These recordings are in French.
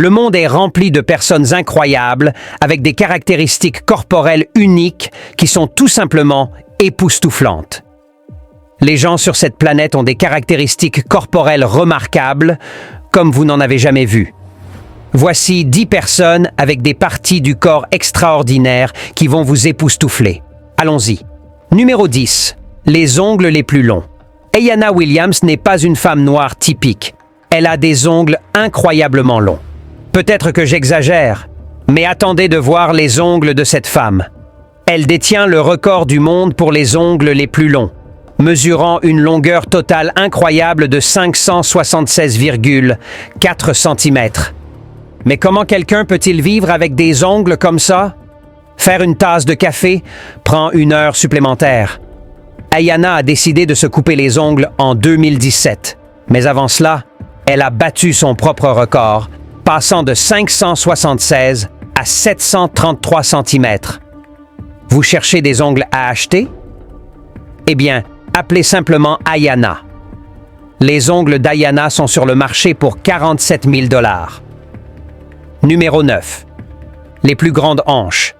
Le monde est rempli de personnes incroyables, avec des caractéristiques corporelles uniques qui sont tout simplement époustouflantes. Les gens sur cette planète ont des caractéristiques corporelles remarquables, comme vous n'en avez jamais vu. Voici 10 personnes avec des parties du corps extraordinaires qui vont vous époustoufler. Allons-y. Numéro 10. Les ongles les plus longs. Ayanna Williams n'est pas une femme noire typique. Elle a des ongles incroyablement longs. Peut-être que j'exagère, mais attendez de voir les ongles de cette femme. Elle détient le record du monde pour les ongles les plus longs, mesurant une longueur totale incroyable de 576,4 cm. Mais comment quelqu'un peut-il vivre avec des ongles comme ça? Faire une tasse de café prend 1 heure supplémentaire. Ayanna a décidé de se couper les ongles en 2017. Mais avant cela, elle a battu son propre record, passant de 576 à 733 cm. Vous cherchez des ongles à acheter? Eh bien, appelez simplement Ayanna. Les ongles d'Ayanna sont sur le marché pour 47 000 $. Numéro 9. Les plus grandes hanches.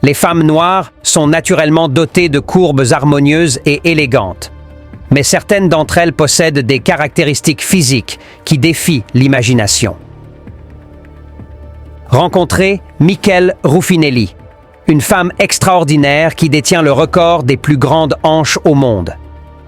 Les femmes noires sont naturellement dotées de courbes harmonieuses et élégantes. Mais certaines d'entre elles possèdent des caractéristiques physiques qui défient l'imagination. Rencontrez Michelle Ruffinelli, une femme extraordinaire qui détient le record des plus grandes hanches au monde.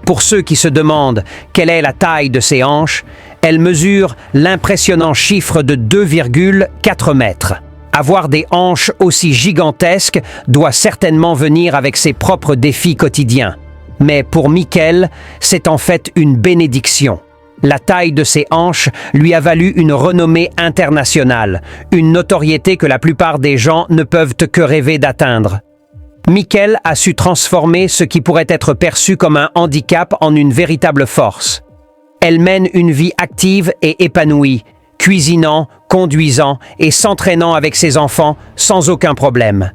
Pour ceux qui se demandent quelle est la taille de ces hanches, elle mesure l'impressionnant chiffre de 2,4 mètres. Avoir des hanches aussi gigantesques doit certainement venir avec ses propres défis quotidiens. Mais pour Michelle, c'est en fait une bénédiction. La taille de ses hanches lui a valu une renommée internationale, une notoriété que la plupart des gens ne peuvent que rêver d'atteindre. Michelle a su transformer ce qui pourrait être perçu comme un handicap en une véritable force. Elle mène une vie active et épanouie, cuisinant, conduisant et s'entraînant avec ses enfants sans aucun problème.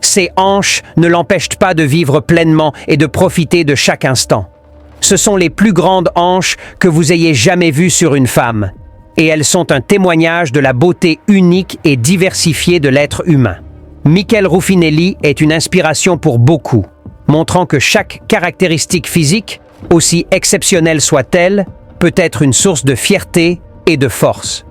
Ses hanches ne l'empêchent pas de vivre pleinement et de profiter de chaque instant. Ce sont les plus grandes hanches que vous ayez jamais vues sur une femme, et elles sont un témoignage de la beauté unique et diversifiée de l'être humain. Michelle Ruffinelli est une inspiration pour beaucoup, montrant que chaque caractéristique physique, aussi exceptionnelle soit-elle, peut être une source de fierté et de force.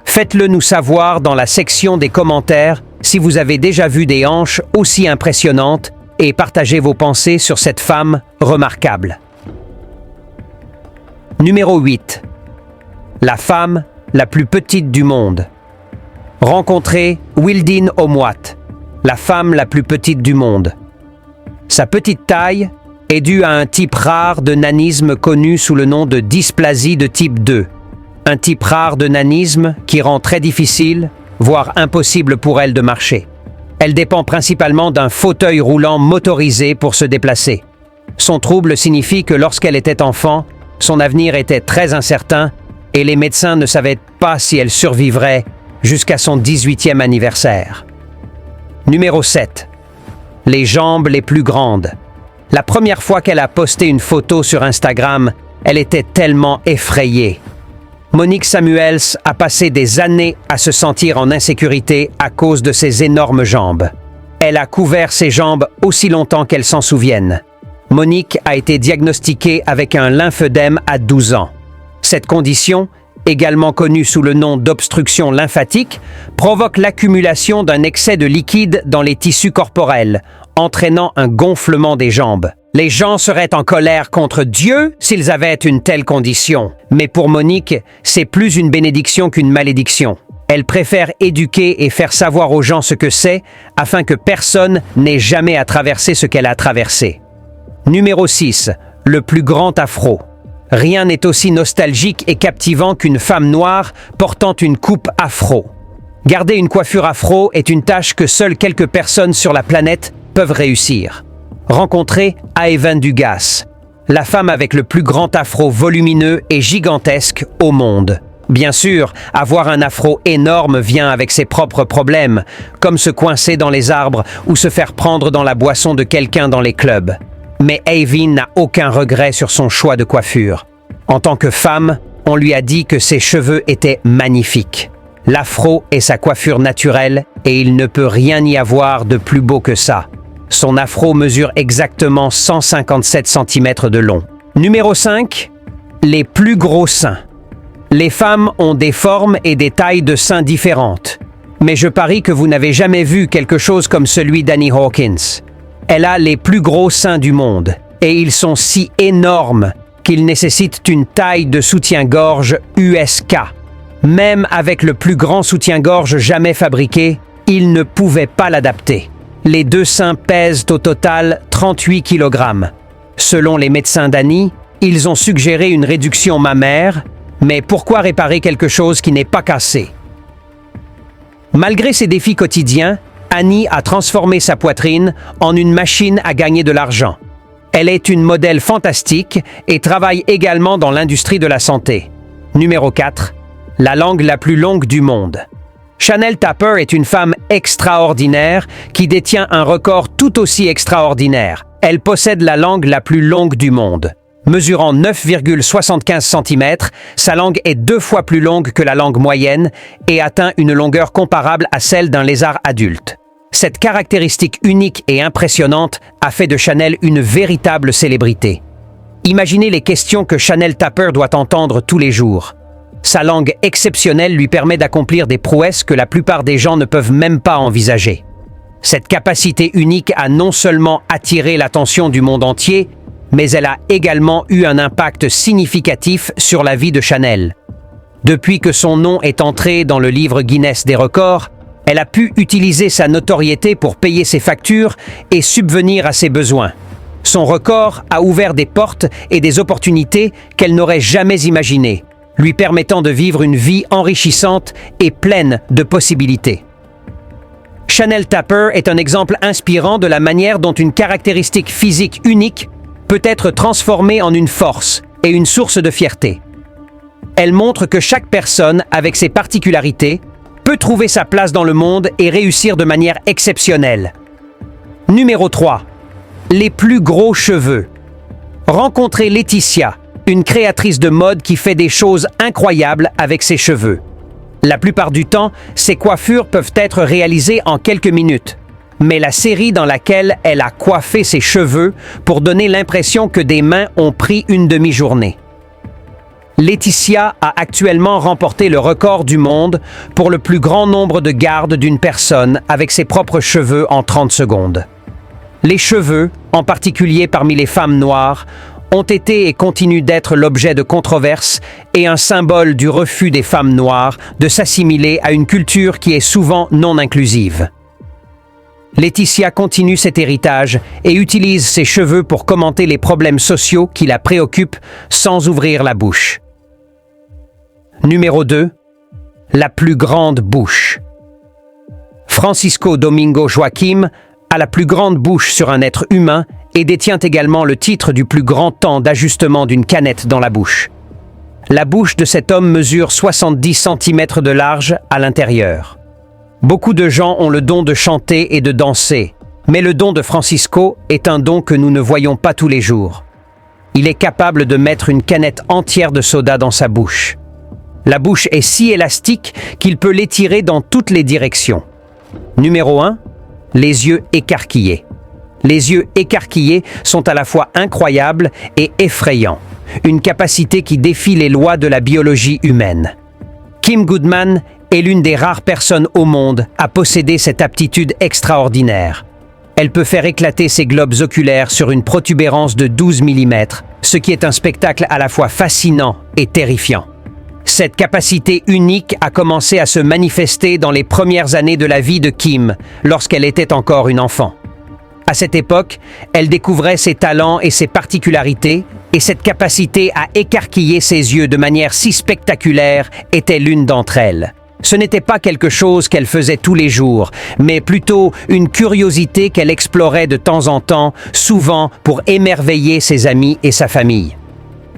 Faites-le nous savoir dans la section des commentaires si vous avez déjà vu des hanches aussi impressionnantes et partagez vos pensées sur cette femme remarquable. Numéro 8. La femme la plus petite du monde. Rencontrez Wildine Omwat, la femme la plus petite du monde. Sa petite taille est due à un type rare de nanisme connu sous le nom de dysplasie de type 2. Un type rare de nanisme qui rend très difficile, voire impossible pour elle de marcher. Elle dépend principalement d'un fauteuil roulant motorisé pour se déplacer. Son trouble signifie que lorsqu'elle était enfant, son avenir était très incertain et les médecins ne savaient pas si elle survivrait jusqu'à son 18e anniversaire. Numéro 7. Les jambes les plus grandes. La première fois qu'elle a posté une photo sur Instagram, elle était tellement effrayée. Monique Samuels a passé des années à se sentir en insécurité à cause de ses énormes jambes. Elle a couvert ses jambes aussi longtemps qu'elle s'en souvienne. Monique a été diagnostiquée avec un lymphœdème à 12 ans. Cette condition, également connue sous le nom d'obstruction lymphatique, provoque l'accumulation d'un excès de liquide dans les tissus corporels, entraînant un gonflement des jambes. Les gens seraient en colère contre Dieu s'ils avaient une telle condition. Mais pour Monique, c'est plus une bénédiction qu'une malédiction. Elle préfère éduquer et faire savoir aux gens ce que c'est, afin que personne n'ait jamais à traverser ce qu'elle a traversé. Numéro 6. Le plus grand afro. Rien n'est aussi nostalgique et captivant qu'une femme noire portant une coupe afro. Garder une coiffure afro est une tâche que seules quelques personnes sur la planète peuvent réussir. Rencontrez Aevan Dugas, la femme avec le plus grand afro volumineux et gigantesque au monde. Bien sûr, avoir un afro énorme vient avec ses propres problèmes, comme se coincer dans les arbres ou se faire prendre dans la boisson de quelqu'un dans les clubs. Mais Aevan n'a aucun regret sur son choix de coiffure. En tant que femme, on lui a dit que ses cheveux étaient magnifiques. L'afro est sa coiffure naturelle et il ne peut rien y avoir de plus beau que ça. Son afro mesure exactement 157 cm de long. Numéro 5. Les plus gros seins. Les femmes ont des formes et des tailles de seins différentes. Mais je parie que vous n'avez jamais vu quelque chose comme celui d'Annie Hawkins. Elle a les plus gros seins du monde et ils sont si énormes qu'ils nécessitent une taille de soutien-gorge USK. Même avec le plus grand soutien-gorge jamais fabriqué, ils ne pouvaient pas l'adapter. Les deux seins pèsent au total 38 kg. Selon les médecins d'Annie, ils ont suggéré une réduction mammaire, mais pourquoi réparer quelque chose qui n'est pas cassé? Malgré ses défis quotidiens, Annie a transformé sa poitrine en une machine à gagner de l'argent. Elle est une modèle fantastique et travaille également dans l'industrie de la santé. Numéro 4. La langue la plus longue du monde. Chanel Tapper est une femme extraordinaire qui détient un record tout aussi extraordinaire. Elle possède la langue la plus longue du monde. Mesurant 9,75 cm, sa langue est 2 fois plus longue que la langue moyenne et atteint une longueur comparable à celle d'un lézard adulte. Cette caractéristique unique et impressionnante a fait de Chanel une véritable célébrité. Imaginez les questions que Chanel Tapper doit entendre tous les jours. Sa langue exceptionnelle lui permet d'accomplir des prouesses que la plupart des gens ne peuvent même pas envisager. Cette capacité unique a non seulement attiré l'attention du monde entier, mais elle a également eu un impact significatif sur la vie de Chanel. Depuis que son nom est entré dans le livre Guinness des records, elle a pu utiliser sa notoriété pour payer ses factures et subvenir à ses besoins. Son record a ouvert des portes et des opportunités qu'elle n'aurait jamais imaginées, lui permettant de vivre une vie enrichissante et pleine de possibilités. Chanel Tapper est un exemple inspirant de la manière dont une caractéristique physique unique peut être transformée en une force et une source de fierté. Elle montre que chaque personne, avec ses particularités, peut trouver sa place dans le monde et réussir de manière exceptionnelle. Numéro 3. Les plus gros cheveux. Rencontrez Laetitia, une créatrice de mode qui fait des choses incroyables avec ses cheveux. La plupart du temps, ses coiffures peuvent être réalisées en quelques minutes. Mais la série dans laquelle elle a coiffé ses cheveux pour donner l'impression que des mains ont pris une demi-journée. Laetitia a actuellement remporté le record du monde pour le plus grand nombre de gardes d'une personne avec ses propres cheveux en 30 secondes. Les cheveux, en particulier parmi les femmes noires, ont été et continuent d'être l'objet de controverses et un symbole du refus des femmes noires de s'assimiler à une culture qui est souvent non inclusive. Laetitia continue cet héritage et utilise ses cheveux pour commenter les problèmes sociaux qui la préoccupent sans ouvrir la bouche. Numéro 2. La plus grande bouche. Francisco Domingo Joaquim a la plus grande bouche sur un être humain et détient également le titre du plus grand temps d'ajustement d'une canette dans la bouche. La bouche de cet homme mesure 70 cm de large à l'intérieur. Beaucoup de gens ont le don de chanter et de danser, mais le don de Francisco est un don que nous ne voyons pas tous les jours. Il est capable de mettre une canette entière de soda dans sa bouche. La bouche est si élastique qu'il peut l'étirer dans toutes les directions. Numéro 1. Les yeux écarquillés. Les yeux écarquillés sont à la fois incroyables et effrayants, une capacité qui défie les lois de la biologie humaine. Kim Goodman est l'une des rares personnes au monde à posséder cette aptitude extraordinaire. Elle peut faire éclater ses globes oculaires sur une protubérance de 12 mm, ce qui est un spectacle à la fois fascinant et terrifiant. Cette capacité unique a commencé à se manifester dans les premières années de la vie de Kim, lorsqu'elle était encore une enfant. À cette époque, elle découvrait ses talents et ses particularités, et cette capacité à écarquiller ses yeux de manière si spectaculaire était l'une d'entre elles. Ce n'était pas quelque chose qu'elle faisait tous les jours, mais plutôt une curiosité qu'elle explorait de temps en temps, souvent pour émerveiller ses amis et sa famille.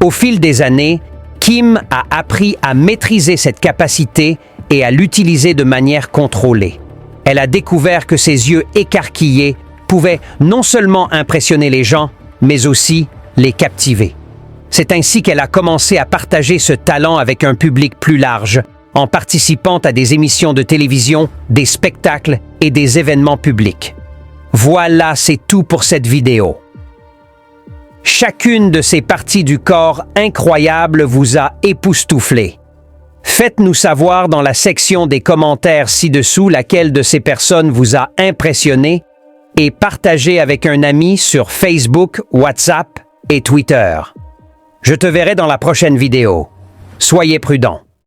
Au fil des années, Kim a appris à maîtriser cette capacité et à l'utiliser de manière contrôlée. Elle a découvert que ses yeux écarquillés pouvaient non seulement impressionner les gens, mais aussi les captiver. C'est ainsi qu'elle a commencé à partager ce talent avec un public plus large, en participant à des émissions de télévision, des spectacles et des événements publics. Voilà, c'est tout pour cette vidéo. Chacune de ces parties du corps incroyables vous a époustouflé. Faites-nous savoir dans la section des commentaires ci-dessous laquelle de ces personnes vous a impressionné et partagez avec un ami sur Facebook, WhatsApp et Twitter. Je te verrai dans la prochaine vidéo. Soyez prudents.